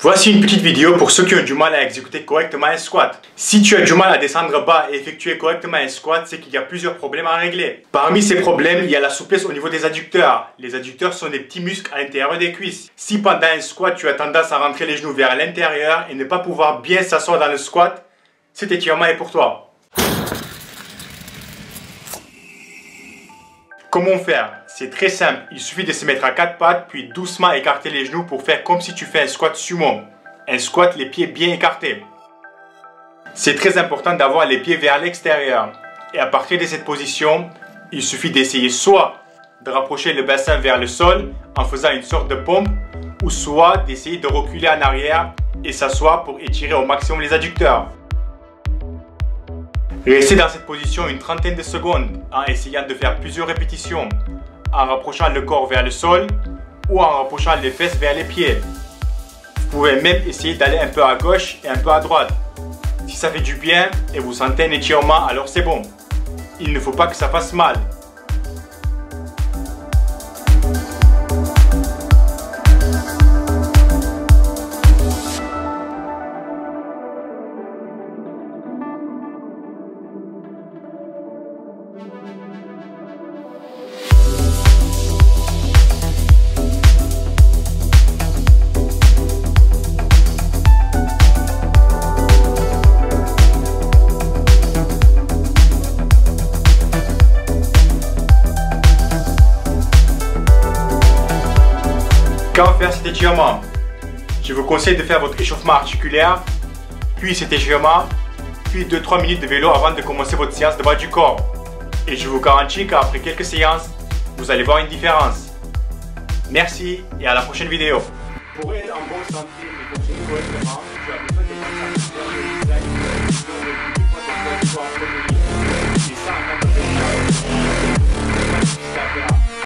Voici une petite vidéo pour ceux qui ont du mal à exécuter correctement un squat. Si tu as du mal à descendre bas et effectuer correctement un squat, c'est qu'il y a plusieurs problèmes à régler. Parmi ces problèmes, il y a la souplesse au niveau des adducteurs. Les adducteurs sont des petits muscles à l'intérieur des cuisses. Si pendant un squat, tu as tendance à rentrer les genoux vers l'intérieur et ne pas pouvoir bien s'asseoir dans le squat, cet étirement est pour toi. Comment faire? C'est très simple, il suffit de se mettre à quatre pattes puis doucement écarter les genoux pour faire comme si tu fais un squat sumo. Un squat les pieds bien écartés. C'est très important d'avoir les pieds vers l'extérieur. Et à partir de cette position, il suffit d'essayer soit de rapprocher le bassin vers le sol en faisant une sorte de pompe, ou soit d'essayer de reculer en arrière et s'asseoir pour étirer au maximum les adducteurs. Restez dans cette position une trentaine de secondes en essayant de faire plusieurs répétitions, en rapprochant le corps vers le sol ou en rapprochant les fesses vers les pieds. Vous pouvez même essayer d'aller un peu à gauche et un peu à droite. Si ça fait du bien et vous sentez un étirement, alors c'est bon. Il ne faut pas que ça fasse mal. Quand faire cet étirement? Je vous conseille de faire votre échauffement articulaire, puis cet étirement, puis 2-3 minutes de vélo avant de commencer votre séance de bas du corps. Et je vous garantis qu'après quelques séances, vous allez voir une différence. Merci et à la prochaine vidéo. Pour être en bonne santé et fonctionner correctement,